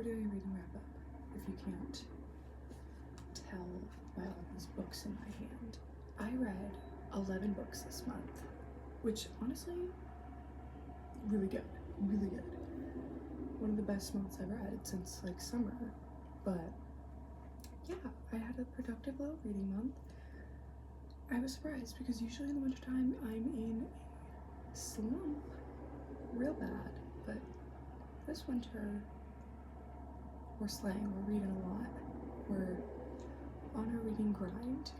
we're doing a reading wrap up, if you can't tell by all these books in my hand. I read 11 books this month, which honestly, really good, really good. One of the best months I've read since like summer, but yeah, I had a productive little reading month. I was surprised because usually in the wintertime I'm in a slump real bad, but this winter we're slaying, we're reading a lot, we're on a reading grind.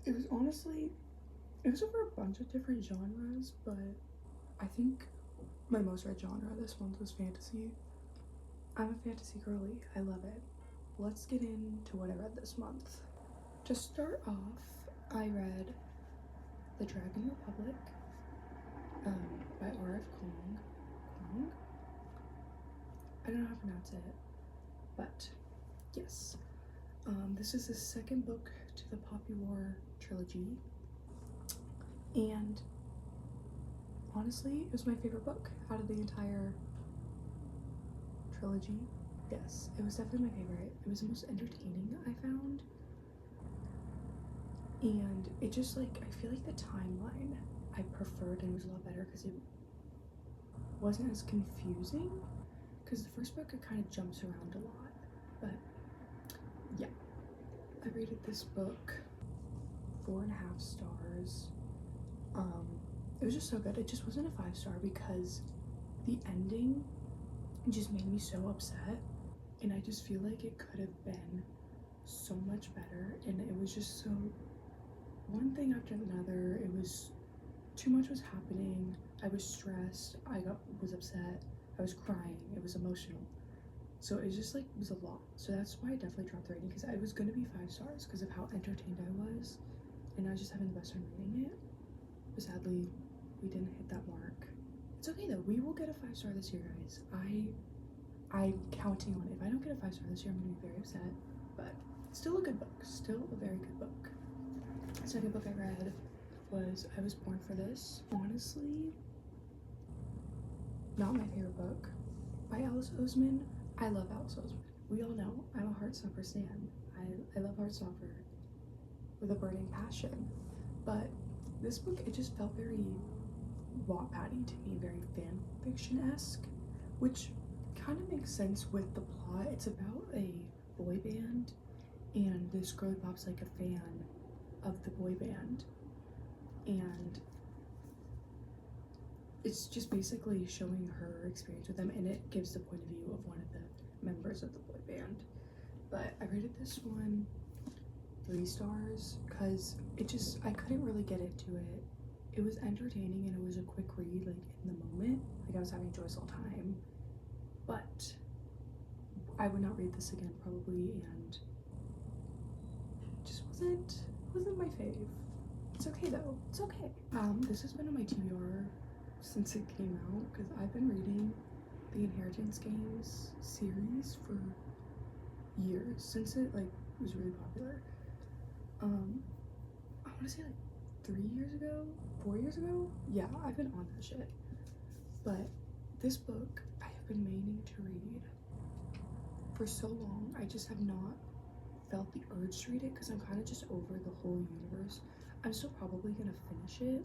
It was over a bunch of different genres, but I think my most read genre this month was fantasy. I'm a fantasy girly, I love it. Let's get into what I read this month. To start off, I read The Dragon Republic by R.F. Kuang. Kuang? I don't know how to pronounce it, but yes. This is the second book to the Poppy War trilogy, and honestly, it was my favorite book out of the entire trilogy. Yes, it was definitely my favorite. It was the most entertaining I found, and it just like, I feel like the timeline I preferred and was a lot better because it wasn't as confusing, because the first book it kind of jumps around a lot. But yeah, I rated this book 4.5 stars. It was just so good. It just wasn't a 5-star because the ending just made me so upset, and I just feel like it could have been so much better, and it was just so one thing after another. It was too much was happening. I was stressed, was upset, I was crying, it was emotional, so it just like was a lot. So that's why I definitely dropped the rating, because I was gonna be 5 stars because of how entertained I was, and I was just having the best time reading it. But sadly we didn't hit that mark. It's okay though, we will get a 5-star this year, guys. I'm counting on it. If I don't get a 5-star this year, I'm gonna be very upset, but still a good book, still a very good book. The second book I read was I Was Born for This. Honestly, not my favorite book by Alice Oseman. I love Alice Oseman. We all know I'm a Heartstopper stan. I love Heartstopper with a burning passion, but this book, it just felt very Wattpad-y to me, very fan fiction-esque, which kind of makes sense with the plot. It's about a boy band, and this girl pop's like a fan of the boy band, and it's just basically showing her experience with them, and it gives the point of view of one of the members of the boy band. But I rated this one 3 stars because I couldn't really get into it. It was entertaining and it was a quick read, like in the moment, like I was having a joyful time, but I would not read this again probably, and it just wasn't my fave. It's okay though, it's okay. This has been on my TBR since it came out because I've been reading the Inheritance Games series for years, since it like was really popular. I want to say like 3 years ago, 4 years ago. Yeah, I've been on that shit. But this book I have been meaning to read for so long. I just have not felt the urge to read it because I'm kind of just over the whole universe. I'm still probably gonna finish it,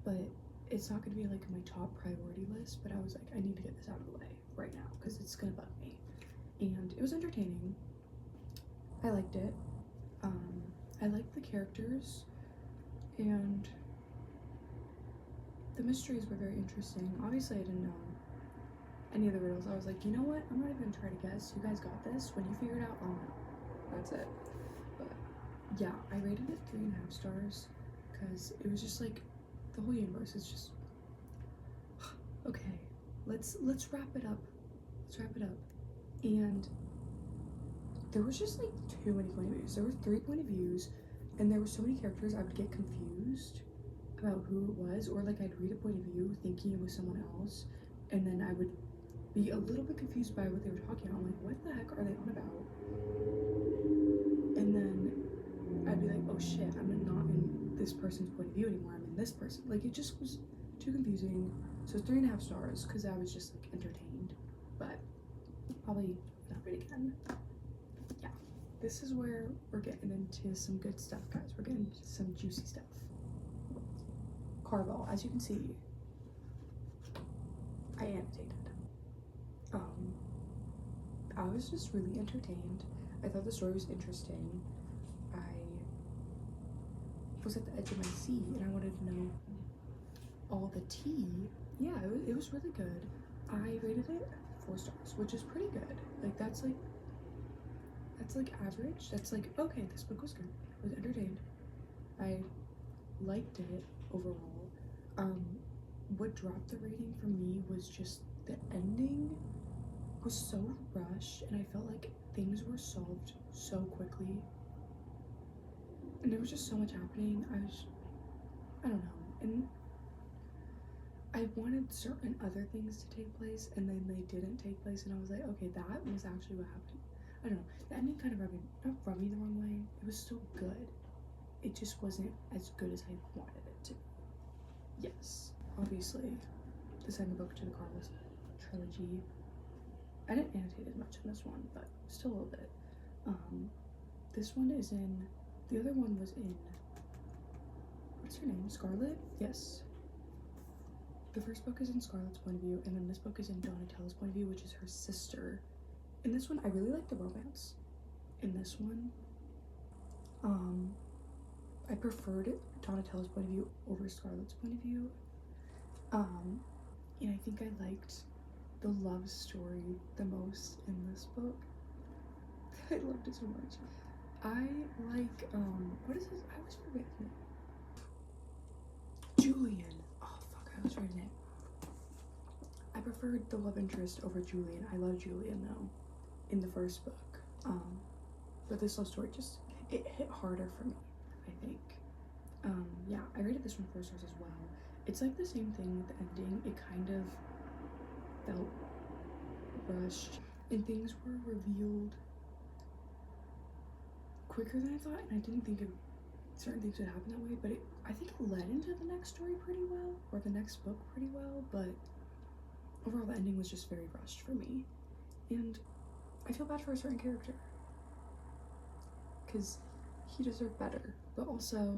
but it's not gonna be like my top priority list. But I was like, I need to get this out of the way right now because it's gonna bug me. And it was entertaining. I liked it. I liked the characters, and the mysteries were very interesting. Obviously I didn't know any of the riddles. I was like, you know what, I'm not even gonna try to guess. You guys got this. When you figure it out, I'll know. That's it. But yeah, I rated it 3.5 stars because it was just like the whole universe is just okay, let's wrap it up. Let's wrap it up. And there was just like too many point of views. There were 3 point of views, and there were so many characters I would get confused about who it was, or like I'd read a point of view thinking it was someone else, and then I would be a little bit confused by what they were talking about. I'm like, what the heck are they on about? And then I'd be like, oh shit, I'm not in this person's point of view anymore, I'm in this person. Like, it just was too confusing. So 3.5 stars because I was just like entertained. But probably not read again. Yeah, this is where we're getting into some good stuff, guys. We're getting into some juicy stuff. Carvel, as you can see, I annotated. I was just really entertained. I thought the story was interesting. I was at the edge of my seat and I wanted to know all the tea. Yeah, it was really good. I rated it 4 stars, which is pretty good. Like that's like average. That's like, okay, this book was good. I was entertained. I liked it overall. What dropped the rating for me was just the ending was so rushed and I felt like things were solved so quickly. And there was just so much happening. I don't know. And I wanted certain other things to take place and then they didn't take place and I was like, okay, that was actually what happened. I don't know. The ending kind of not rubbed me the wrong way. It was still good. It just wasn't as good as I wanted it to be. Yes. Obviously, the second book to the Carvel trilogy. I didn't annotate as much in this one, but still a little bit. This one is in, the other one was in, what's her name? Scarlet? Yes. The first book is in Scarlet's point of view, and then this book is in Donatella's point of view, which is her sister. In this one, I really like the romance. In this one, I preferred Donatella's point of view over Scarlet's point of view. And I think I liked the love story the most in this book. I loved it so much. I like, what is this? I always forget his name. Julian. Oh fuck, I was writing it. I preferred the love interest over Julian. I love Julian though, in the first book. But this love story just, it hit harder for me, I think. Yeah, I rated this one 4 stars as well. It's like the same thing with the ending. It kind of felt rushed and things were revealed quicker than I thought, and I didn't think certain things would happen that way, but I think it led into the next story pretty well, or the next book pretty well, but overall the ending was just very rushed for me. And I feel bad for a certain character because he deserved better, but also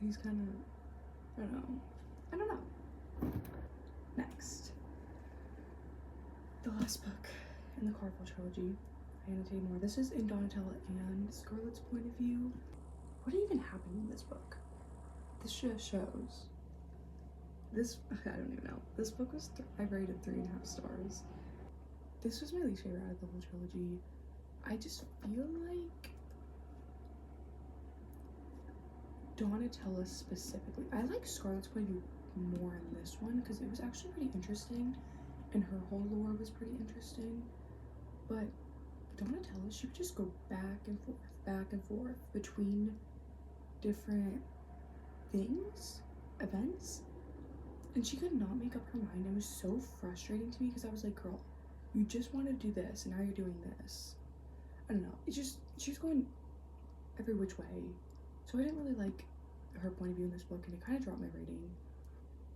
he's kind of, I don't know. Next, the last book in the Carvel trilogy. I annotated more. This is in Donatella and Scarlet's point of view. What even happened in this book? This just shows. This, I don't even know. This book was, I rated 3.5 stars. This was my least favorite out of the whole trilogy. I just feel like Donatella specifically. I like Scarlet's point of view more in this one because it was actually pretty interesting and her whole lore was pretty interesting. But Donatella, she would just go back and forth between different things, events, and she could not make up her mind. It was so frustrating to me because I was like, girl, you just want to do this and now you're doing this. I don't know. It's just, she was going every which way. So I didn't really like her point of view in this book and it kind of dropped my rating.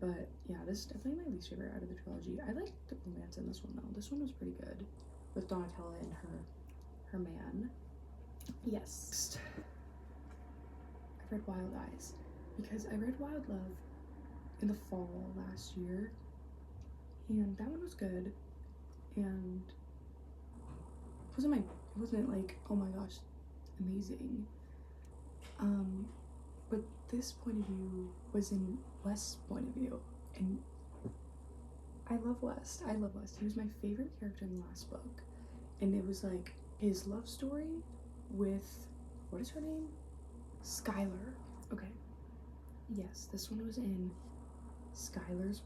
But yeah, this is definitely my least favorite out of the trilogy. I liked the romance in this one though. This one was pretty good with Donatella and her man. Yes. I read Wild Eyes because I read Wild Love in the fall last year and that one was good and it wasn't like, oh my gosh, amazing. But this point of view was in West's point of view and I love West. He was my favorite character in the last book. And it was like his love story with, what is her name? Skylar. Okay. Yes, this one was in Skylar's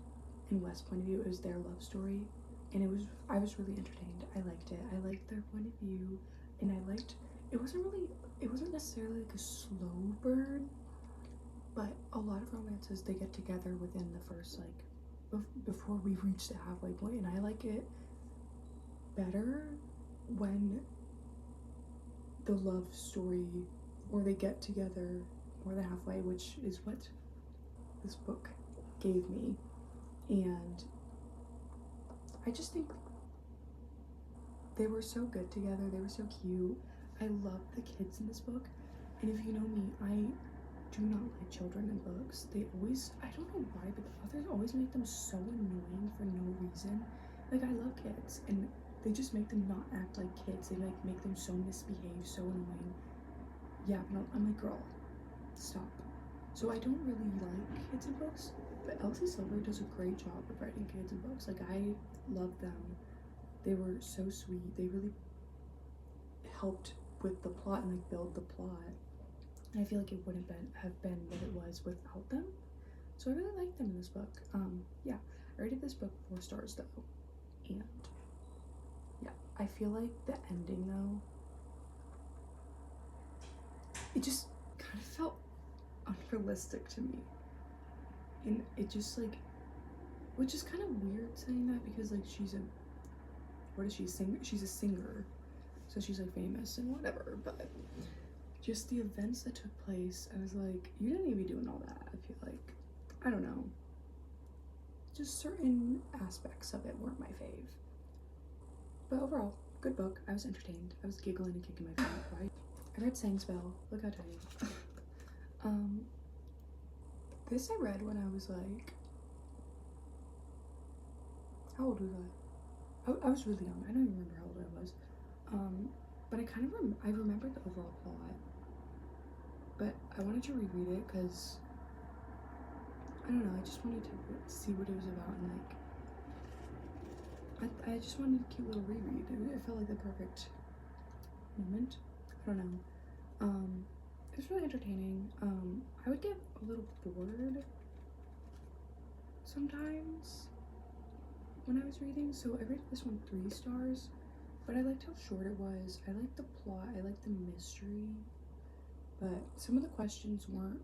and West's point of view. It was their love story. And I was really entertained. I liked it. I liked their point of view. And it wasn't necessarily like a slow burn, but a lot of romances, they get together within the first, like, before we reach the halfway point, and I like it better when the love story, or they get together more than halfway, which is what this book gave me. And I just think they were so good together. They were so cute. I love the kids in this book. And if you know me, I do not like children in books. They always, I don't know why, but the authors always make them so annoying for no reason. Like, I love kids, and they just make them not act like kids. They like make them so misbehaved, so annoying. Yeah, but I'm like, girl, stop. So I don't really like kids in books, but Elsie Silver does a great job of writing kids in books. Like, I love them. They were so sweet. They really helped with the plot and like build the plot. And I feel like it wouldn't have been what it was without them. So I really liked them in this book. Yeah, I rated this book 4 stars though. And yeah, I feel like the ending though, it just kind of felt unrealistic to me. And it just like, which is kind of weird saying that because like she's a, what is she, she's a singer. So she's like famous and whatever, but just the events that took place, I was like, you didn't need to be doing all that. I feel like, I don't know, just certain aspects of it weren't my fave. But overall, good book. I was entertained. I was giggling and kicking my feet, right? I read Sangspell. Look how tiny. This I read when I was like, how old was I? I was really young. I don't even remember how old I was. But I kind of I remembered the overall plot, but I wanted to reread it because I don't know, I just wanted to see what it was about, and like I just wanted a cute little reread. It felt like the perfect moment. I don't know. It was really entertaining. I would get a little bored sometimes when I was reading, so I rated this one 3 stars. But I liked how short it was. I liked the plot. I liked the mystery. But some of the questions weren't.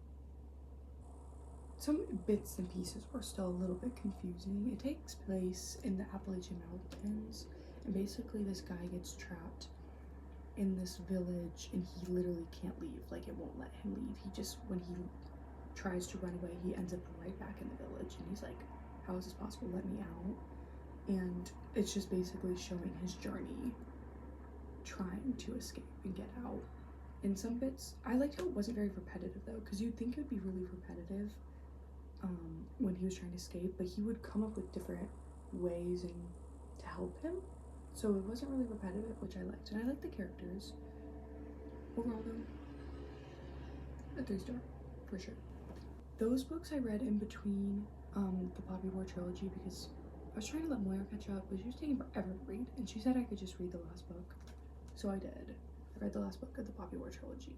Some bits and pieces were still a little bit confusing. It takes place in the Appalachian Mountains. And basically this guy gets trapped in this village and he literally can't leave. Like, it won't let him leave. He just, when he tries to run away, he ends up right back in the village. And he's like, how is this possible? Let me out. And it's just basically showing his journey trying to escape and get out. In some bits, I liked how it wasn't very repetitive though, because you'd think it would be really repetitive when he was trying to escape, but he would come up with different ways and to help him. So it wasn't really repetitive, which I liked. And I liked the characters. Overall though, a 3 star for sure. Those books I read in between the Poppy War trilogy because I was trying to let Moira catch up, but she was taking forever to read, and she said I could just read the last book. So I did. I read the last book of the Poppy War trilogy,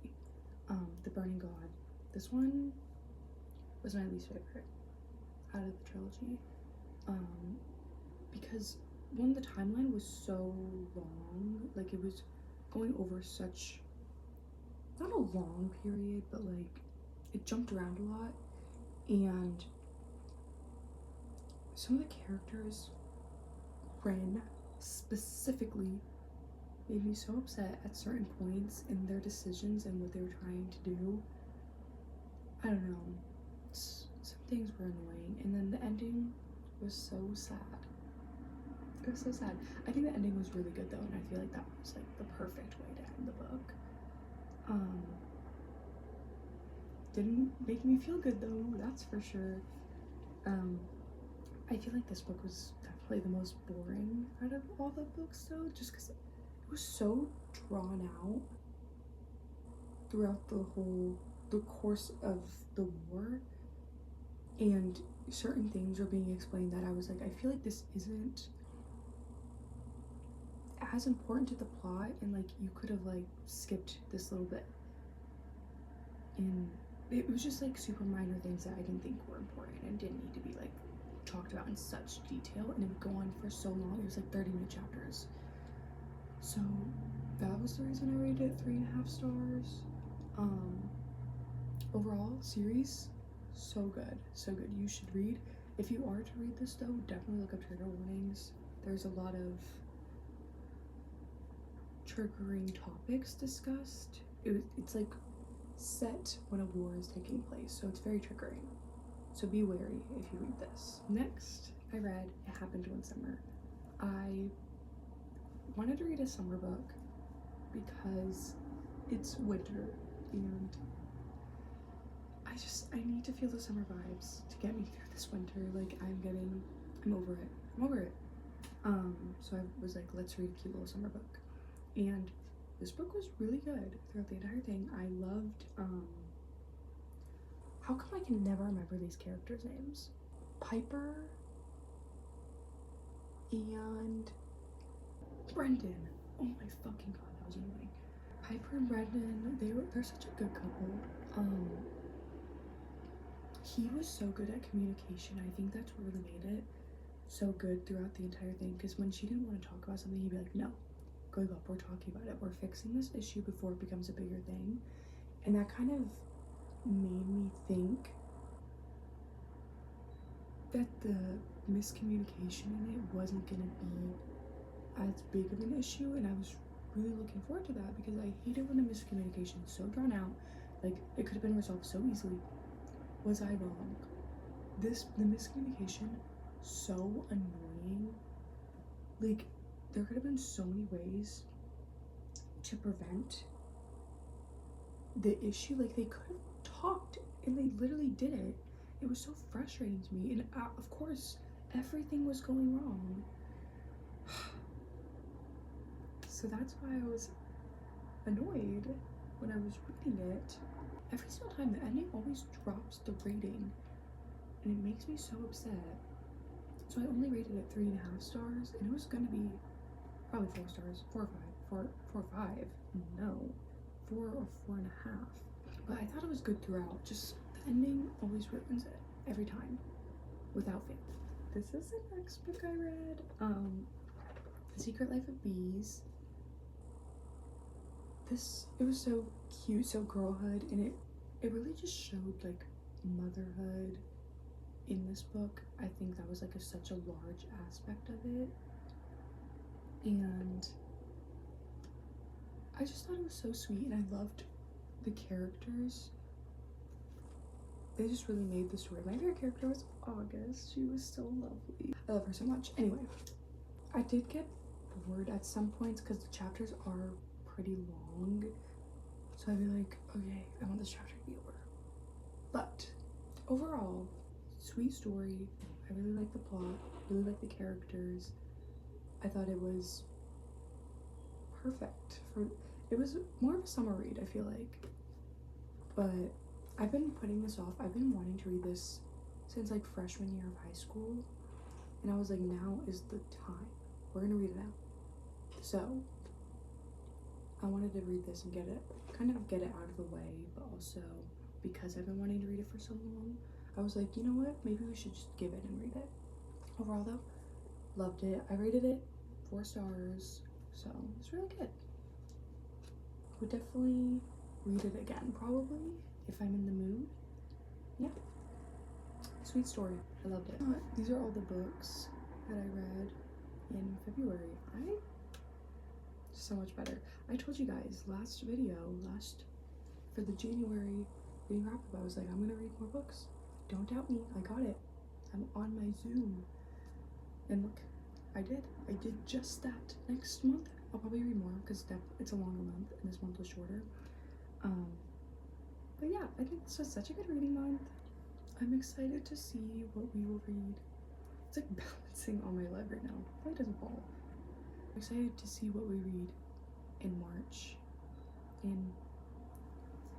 The Burning God. This one was my least favorite out of the trilogy, because one, the timeline was so long, like it was going over such, not a long period, but like it jumped around a lot, and some of the characters, Ren specifically, made me so upset at certain points in their decisions and what they were trying to do. I don't know. Some things were annoying, and then the ending was so sad. It was so sad. I think the ending was really good though, and I feel like that was like the perfect way to end the book. Didn't make me feel good though, that's for sure. I feel like this book was definitely the most boring out of all the books though, just because it was so drawn out throughout the course of the war, and certain things were being explained that I was like, I feel like this isn't as important to the plot, and like you could have like skipped this little bit, and it was just like super minor things that I didn't think were important and didn't need to be like talked about in such detail, and it would go on for so long. It was like 30-minute chapters. So that was the reason I rated it 3.5 stars. Overall series, so good, so good. You should read. If you are to read this though, definitely look up trigger warnings. There's a lot of triggering topics discussed. It's like set when a war is taking place, so it's very triggering. So be wary if you read this. Next, I read It Happened One Summer. I wanted to read a summer book because it's winter and I need to feel the summer vibes to get me through this winter. Like I'm over it. I'm over it. So I was like, let's read a cute little summer book. And this book was really good throughout the entire thing. I loved, how come I can never remember these characters' names? Piper and Brendan. Oh my fucking god, that was annoying. Piper and Brendan, they're such a good couple. He was so good at communication. I think that's what really made it so good throughout the entire thing, because when she didn't want to talk about something, he'd be like, no, go up, we're talking about it, we're fixing this issue before it becomes a bigger thing. And that kind of made me think that the miscommunication in it wasn't gonna be as big of an issue, and I was really looking forward to that, because I hated when the miscommunication is so drawn out. Like, it could have been resolved so easily. Was I wrong? The miscommunication, so annoying. Like, there could have been so many ways to prevent the issue. Like, they could have talked and they literally didn't. It was so frustrating to me, and of course everything was going wrong. So that's why I was annoyed when I was reading it. Every single time, the ending always drops the rating, and it makes me so upset. So I only rated it 3.5 stars, and it was gonna be probably 4 stars, 4 or 5, 4 or 5. No, 4 or 4.5. But I thought it was good throughout. Just the ending always ruins it every time, without fail. This is the next book I read. The Secret Life of Bees. It was so cute, so girlhood, and it really just showed like motherhood in this book. I think that was like such a large aspect of it, and I just thought it was so sweet, and I loved the characters. They just really made the story. My favorite character was August. She was so lovely. I love her so much. Anyway, I did get bored at some points because the chapters are pretty long, so I'd be like, okay, I want this chapter to be over. But overall, sweet story. I really like the plot, really like the characters. I thought it was perfect it was more of a summer read, I feel like. But I've been putting this off. I've been wanting to read this since like freshman year of high school, and I was like, now is the time. We're gonna read it now. So I wanted to read this and get it out of the way, but also because I've been wanting to read it for so long, I was like, you know what, maybe we should just give it and read it. Overall though, loved it. I rated it 4 stars, so it's really good. Would definitely read it again, probably, if I'm in the mood. Yeah, sweet story. I loved it. These are all the books that I read in February. So much better. I told you guys for the January reading wrap up, I was like, I'm gonna read more books. Don't doubt me, I got it. I'm on my Zoom. And look, I did just that. Next month, I'll probably read more because it's a longer month and this month was shorter. But yeah, I think this was such a good reading month. I'm excited to see what we will read. It's like balancing on my leg right now. Why doesn't fall? I'm excited to see what we read in March. And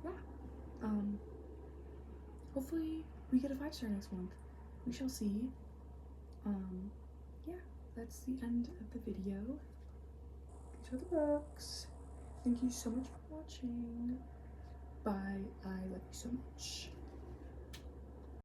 yeah, hopefully we get a 5-star next month. We shall see. Yeah, that's the end of the video. These are the books. Thank you so much for watching. Bye. I love you so much.